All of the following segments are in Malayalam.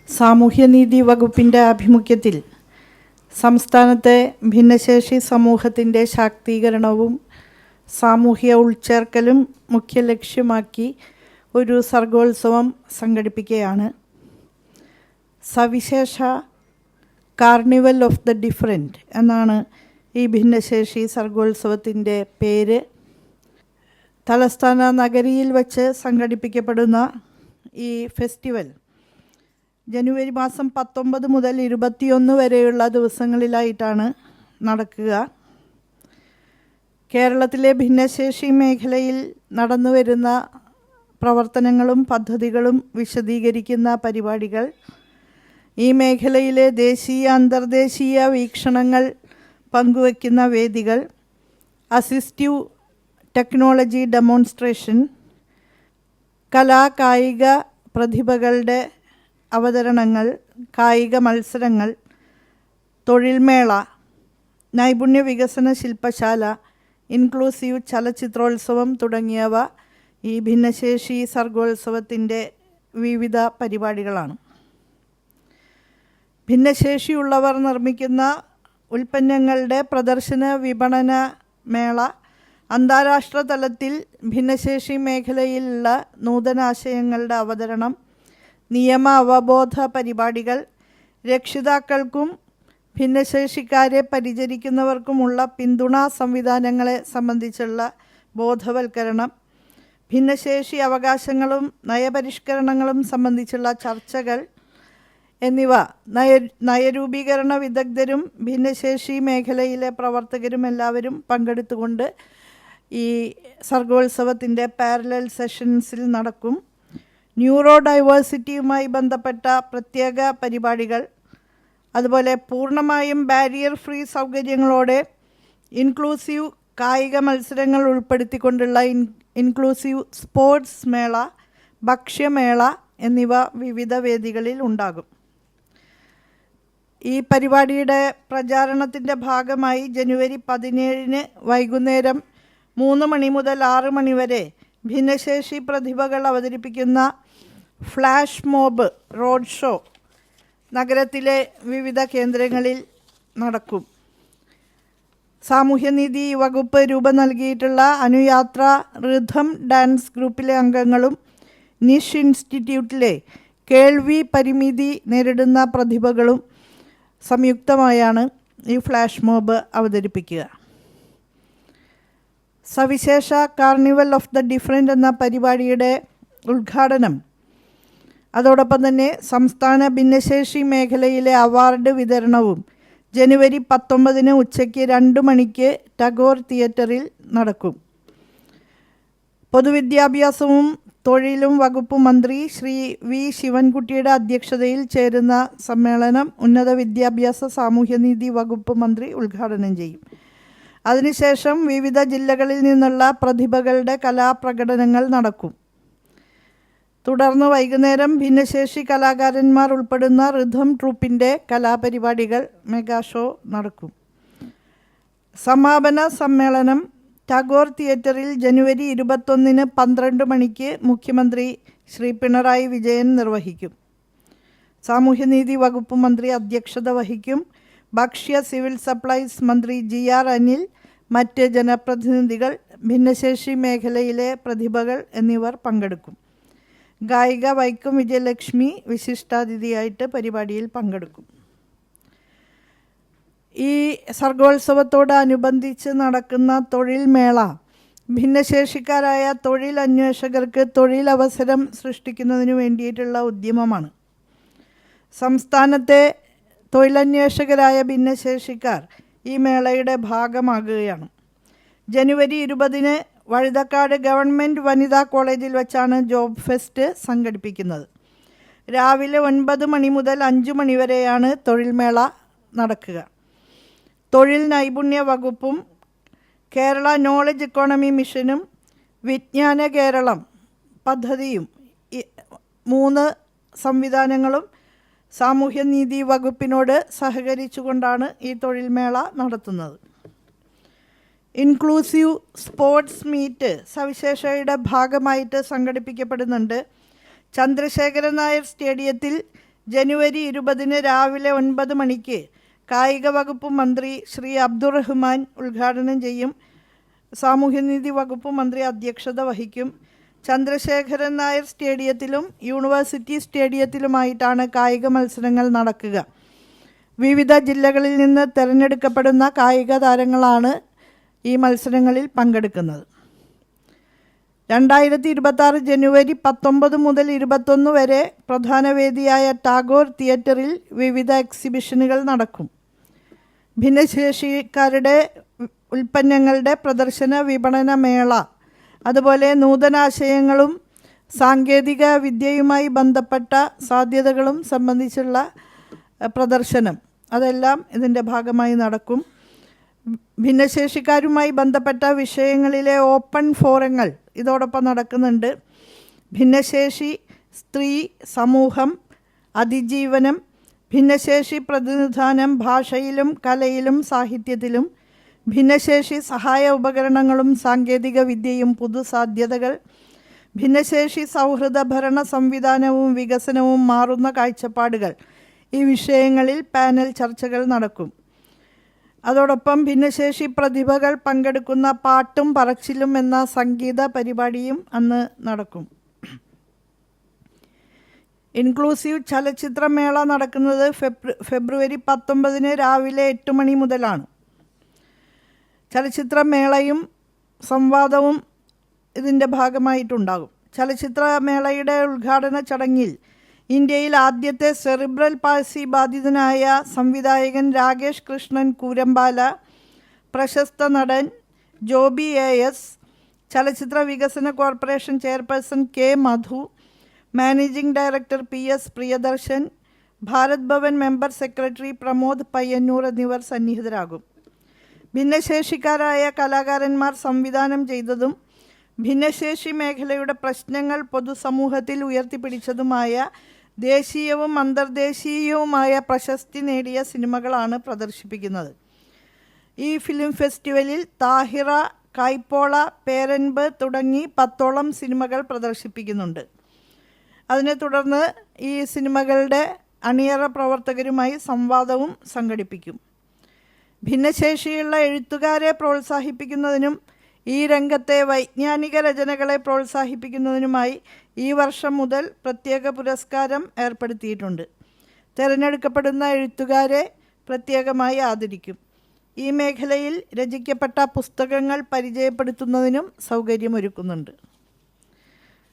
സാമൂഹ്യനീതി വകുപ്പിൻ്റെ ആഭിമുഖ്യത്തിൽ സംസ്ഥാനത്തെ ഭിന്നശേഷി സമൂഹത്തിൻ്റെ ശാക്തീകരണവും സാമൂഹ്യ ഉൾച്ചേർക്കലും മുഖ്യ ലക്ഷ്യമാക്കി ഒരു സർഗോത്സവം സംഘടിപ്പിക്കുകയാണ്. സവിശേഷ കാർണിവൽ ഓഫ് ദ ഡിഫറൻറ്റ് എന്നാണ് ഈ ഭിന്നശേഷി സർഗോത്സവത്തിൻ്റെ പേര്. തലസ്ഥാന നഗരിയിൽ വച്ച് സംഘടിപ്പിക്കപ്പെടുന്ന ഈ ഫെസ്റ്റിവൽ ജനുവരി മാസം 19 മുതൽ 21 വരെയുള്ള ദിവസങ്ങളിലായിട്ടാണ് നടക്കുക. കേരളത്തിലെ ഭിന്നശേഷി മേഖലയിൽ നടന്നുവരുന്ന പ്രവർത്തനങ്ങളും പദ്ധതികളും വിശദീകരിക്കുന്ന പരിപാടികൾ, ഈ മേഖലയിലെ ദേശീയ അന്തർദേശീയ വീക്ഷണങ്ങൾ പങ്കുവയ്ക്കുന്ന വേദികൾ, അസിസ്റ്റീവ് ടെക്നോളജി ഡെമോൺസ്ട്രേഷൻ, കലാകായിക പ്രതിഭകളുടെ അവതരണങ്ങൾ, കായിക മത്സരങ്ങൾ, തൊഴിൽമേള, നൈപുണ്യ വികസന ശില്പശാല, ഇൻക്ലൂസീവ് ചലച്ചിത്രോത്സവം തുടങ്ങിയവ ഈ ഭിന്നശേഷി സർഗോത്സവത്തിൻ്റെ വിവിധ പരിപാടികളാണ്. ഭിന്നശേഷിയുള്ളവർ നിർമ്മിക്കുന്ന ഉൽപ്പന്നങ്ങളുടെ പ്രദർശന വിപണന മേള, അന്താരാഷ്ട്ര തലത്തിൽ ഭിന്നശേഷി മേഖലയിലുള്ള നൂതനാശയങ്ങളുടെ അവതരണം, നിയമ അവബോധ പരിപാടികൾ, രക്ഷിതാക്കൾക്കും ഭിന്നശേഷിക്കാരെ പരിചരിക്കുന്നവർക്കുമുള്ള പിന്തുണാ സംവിധാനങ്ങളെ സംബന്ധിച്ചുള്ള ബോധവൽക്കരണം, ഭിന്നശേഷി അവകാശങ്ങളും നയപരിഷ്കരണങ്ങളും സംബന്ധിച്ചുള്ള ചർച്ചകൾ എന്നിവ നയരൂപീകരണ വിദഗ്ധരും ഭിന്നശേഷി മേഖലയിലെ പ്രവർത്തകരും എല്ലാവരും പങ്കെടുത്തുകൊണ്ട് ഈ സർഗോത്സവത്തിൻ്റെ പാരലൽ സെഷൻസിൽ നടക്കും. ന്യൂറോ ഡൈവേഴ്സിറ്റിയുമായി ബന്ധപ്പെട്ട പ്രത്യേക പരിപാടികൾ, അതുപോലെ പൂർണ്ണമായും ബാരിയർ ഫ്രീ സൗകര്യങ്ങളോടെ ഇൻക്ലൂസീവ് കായിക മത്സരങ്ങൾ ഉൾപ്പെടുത്തിക്കൊണ്ടുള്ള ഇൻക്ലൂസീവ് സ്പോർട്സ് മേള, ഭക്ഷ്യമേള എന്നിവ വിവിധ വേദികളിൽ ഉണ്ടാകും. ഈ പരിപാടിയുടെ പ്രചാരണത്തിൻ്റെ ഭാഗമായി ജനുവരി 17 വൈകുന്നേരം 3 മണി മുതൽ 6 മണി വരെ ഭിന്നശേഷി പ്രതിഭകൾ അവതരിപ്പിക്കുന്ന ഫ്ലാഷ് മോബ് റോഡ് ഷോ നഗരത്തിലെ വിവിധ കേന്ദ്രങ്ങളിൽ നടക്കും. സാമൂഹ്യനീതി വകുപ്പ് രൂപം നൽകിയിട്ടുള്ള അനുയാത്ര റിഥം ഡാൻസ് ഗ്രൂപ്പിലെ അംഗങ്ങളും നിഷ് ഇൻസ്റ്റിറ്റ്യൂട്ടിലെ കേൾവി പരിമിതി നേരിടുന്ന പ്രതിഭകളും സംയുക്തമായാണ് ഈ ഫ്ലാഷ് മോബ് അവതരിപ്പിക്കുക. സവിശേഷ കാർണിവൽ ഓഫ് ദ ഡിഫറൻറ്റ് എന്ന പരിപാടിയുടെ ഉദ്ഘാടനം, അതോടൊപ്പം തന്നെ സംസ്ഥാന ഭിന്നശേഷി മേഖലയിലെ അവാർഡ് വിതരണവും ജനുവരി 19 ഉച്ചയ്ക്ക് 2 മണിക്ക് ടാഗോർ തിയേറ്ററിൽ നടക്കും. പൊതുവിദ്യാഭ്യാസവും തൊഴിലും വകുപ്പ് മന്ത്രി ശ്രീ വി ശിവൻകുട്ടിയുടെ അധ്യക്ഷതയിൽ ചേരുന്ന സമ്മേളനം ഉന്നത വിദ്യാഭ്യാസ സാമൂഹ്യനീതി വകുപ്പ് മന്ത്രി ഉദ്ഘാടനം ചെയ്യും. അതിനുശേഷം വിവിധ ജില്ലകളിൽ നിന്നുള്ള പ്രതിഭകളുടെ കലാപ്രകടനങ്ങൾ നടക്കും. തുടർന്ന് വൈകുന്നേരം ഭിന്നശേഷി കലാകാരന്മാർ ഉൾപ്പെടുന്ന റിഥം ട്രൂപ്പിൻ്റെ കലാപരിപാടികൾ മെഗാ ഷോ നടക്കും. സമാപന സമ്മേളനം ടാഗോർ തിയേറ്ററിൽ ജനുവരി 21 12 മണിക്ക് മുഖ്യമന്ത്രി ശ്രീ പിണറായി വിജയൻ നിർവഹിക്കും. സാമൂഹ്യനീതി വകുപ്പ് മന്ത്രി അധ്യക്ഷത വഹിക്കും. ഭക്ഷ്യ സിവിൽ സപ്ലൈസ് മന്ത്രി GR അനിൽ, മറ്റ് ജനപ്രതിനിധികൾ, ഭിന്നശേഷി മേഖലയിലെ പ്രതിഭകൾ എന്നിവർ പങ്കെടുക്കും. ഗായിക വൈക്കം വിജയലക്ഷ്മി വിശിഷ്ടാതിഥിയായിട്ട് പരിപാടിയിൽ പങ്കെടുക്കും. ഈ സർഗോത്സവത്തോടനുബന്ധിച്ച് നടക്കുന്ന തൊഴിൽ മേള ഭിന്നശേഷിക്കാരായ തൊഴിൽ അന്വേഷകർക്ക് തൊഴിലവസരം സൃഷ്ടിക്കുന്നതിന് വേണ്ടിയിട്ടുള്ള ഉദ്യമമാണ്. സംസ്ഥാനത്തെ തൊഴിലന്വേഷകരായ ഭിന്നശേഷിക്കാർ ഈ മേളയുടെ ഭാഗമാകുകയാണ്. ജനുവരി 20 വഴുതക്കാട് ഗവൺമെൻറ് വനിതാ കോളേജിൽ വച്ചാണ് ജോബ് ഫെസ്റ്റ് സംഘടിപ്പിക്കുന്നത്. രാവിലെ 9 മണി മുതൽ 5 മണി വരെയാണ് തൊഴിൽമേള നടക്കുക. തൊഴിൽ നൈപുണ്യ വകുപ്പും കേരള നോളജ് ഇക്കോണമി മിഷനും വിജ്ഞാന കേരളം പദ്ധതിയും 3 സംവിധാനങ്ങളും സാമൂഹ്യനീതി വകുപ്പിനോട് സഹകരിച്ചുകൊണ്ടാണ് ഈ തൊഴിൽമേള നടത്തുന്നത്. ഇൻക്ലൂസീവ് സ്പോർട്സ് മീറ്റ് സവിശേഷയുടെ ഭാഗമായിട്ട് സംഘടിപ്പിക്കപ്പെടുന്നുണ്ട്. ചന്ദ്രശേഖരൻ നായർ സ്റ്റേഡിയത്തിൽ ജനുവരി 20 രാവിലെ 9 മണിക്ക് കായിക വകുപ്പ് മന്ത്രി ശ്രീ അബ്ദുറഹ്മാൻ ഉദ്ഘാടനം ചെയ്യും. സാമൂഹ്യനീതി വകുപ്പ് മന്ത്രി അധ്യക്ഷത വഹിക്കും. ചന്ദ്രശേഖരൻ നായർ സ്റ്റേഡിയത്തിലും യൂണിവേഴ്സിറ്റി സ്റ്റേഡിയത്തിലുമായിട്ടാണ് കായിക മത്സരങ്ങൾ നടക്കുക. വിവിധ ജില്ലകളിൽ നിന്ന് തിരഞ്ഞെടുക്കപ്പെടുന്ന കായിക താരങ്ങളാണ് ഈ മത്സരങ്ങളിൽ പങ്കെടുക്കുന്നത്. 2026 ജനുവരി 19 മുതൽ 21 വരെ പ്രധാന വേദിയായ ടാഗോർ തിയേറ്ററിൽ വിവിധ എക്സിബിഷനുകൾ നടക്കും. ഭിന്നശേഷിക്കാരുടെ ഉൽപ്പന്നങ്ങളുടെ പ്രദർശന വിപണന മേള, അതുപോലെ നൂതനാശയങ്ങളും സാങ്കേതിക വിദ്യയുമായി ബന്ധപ്പെട്ട സാധ്യതകളും സംബന്ധിച്ചുള്ള പ്രദർശനം, അതെല്ലാം ഇതിൻ്റെ ഭാഗമായി നടക്കും. ഭിന്നശേഷിക്കാരുമായി ബന്ധപ്പെട്ട വിഷയങ്ങളിലെ ഓപ്പൺ ഫോറങ്ങൾ ഇതോടൊപ്പം നടക്കുന്നുണ്ട്. ഭിന്നശേഷി, സ്ത്രീ, സമൂഹം, അതിജീവനം, ഭിന്നശേഷി പ്രതിനിധാനം ഭാഷയിലും കലയിലും സാഹിത്യത്തിലും, ഭിന്നശേഷി സഹായ ഉപകരണങ്ങളും സാങ്കേതിക വിദ്യയും പുതുസാധ്യതകൾ, ഭിന്നശേഷി സൗഹൃദ ഭരണ സംവിധാനവും വികസനവും മാറുന്ന കാഴ്ചപ്പാടുകൾ, ഈ വിഷയങ്ങളിൽ പാനൽ ചർച്ചകൾ നടക്കും. അതോടൊപ്പം ഭിന്നശേഷി പ്രതിഭകൾ പങ്കെടുക്കുന്ന പാട്ടും പറച്ചിലും എന്ന സംഗീത പരിപാടിയും അന്ന് നടക്കും. ഇൻക്ലൂസീവ് ചലച്ചിത്രമേള നടക്കുന്നത് ഫെബ്രുവരി 19 രാവിലെ 8 മണി മുതലാണ്. ചലച്ചിത്രമേളയും സംവാദവും ഇതിൻ്റെ ഭാഗമായിട്ടുണ്ടാകും. ചലച്ചിത്രമേളയുടെ ഉദ്ഘാടന ചടങ്ങിൽ ഇന്ത്യയിൽ ആദ്യത്തെ സെറിബ്രൽ പാൾസി ബാധിതനായ സംവിധായകൻ രാകേഷ് കൃഷ്ണൻ കൂരമ്പാല, പ്രശസ്ത നടൻ ജോബി AS, ചലച്ചിത്ര വികസന corporation chairperson K. Madhu, managing director PS Priyadarshan, Bharat Bhavan member secretary Pramod Payyanur എന്നിവർ സന്നിഹിതരാകും. ഭിന്നശേഷിക്കാരായ കലാകാരന്മാർ സംവിധാനം ചെയ്തതും ഭിന്നശേഷി മേഖലയുടെ പ്രശ്നങ്ങൾ പൊതുസമൂഹത്തിൽ ഉയർത്തിപ്പിടിച്ചതുമായ ദേശീയവും അന്തർദേശീയവുമായ പ്രശസ്തി നേടിയ സിനിമകളാണ് പ്രദർശിപ്പിക്കുന്നത്. ഈ ഫിലിം ഫെസ്റ്റിവലിൽ താഹിറ, കായ്പോള, പേരൻപ് തുടങ്ങി 10ഓളം സിനിമകൾ പ്രദർശിപ്പിക്കുന്നുണ്ട്. അതിനെ തുടർന്ന് ഈ സിനിമകളുടെ അണിയറ പ്രവർത്തകരുമായി സംവാദവും സംഘടിപ്പിക്കും. ഭിന്നശേഷിയുള്ള എഴുത്തുകാരെ പ്രോത്സാഹിപ്പിക്കുന്നതിനും ഈ രംഗത്തെ വൈജ്ഞാനിക രചനകളെ പ്രോത്സാഹിപ്പിക്കുന്നതിനുമായി ഈ വർഷം മുതൽ പ്രത്യേക പുരസ്കാരം ഏർപ്പെടുത്തിയിട്ടുണ്ട്. തിരഞ്ഞെടുക്കപ്പെടുന്ന എഴുത്തുകാരെ പ്രത്യേകമായി ആദരിക്കും. ഈ മേഖലയിൽ രചിക്കപ്പെട്ട പുസ്തകങ്ങൾ പരിചയപ്പെടുത്തുന്നതിനും സൗകര്യമൊരുക്കുന്നുണ്ട്.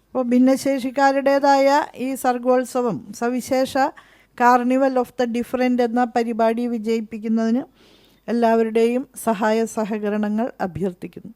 അപ്പോൾ ഭിന്നശേഷിക്കാരുടേതായ ഈ സർഗോത്സവം, സവിശേഷ കാർണിവൽ ഓഫ് ദ ഡിഫറൻറ്റ് എന്ന പരിപാടി വിജയിപ്പിക്കുന്നതിന് എല്ലാവരുടെയും സഹായ സഹകരണങ്ങൾ അഭ്യർത്ഥിക്കുന്നു.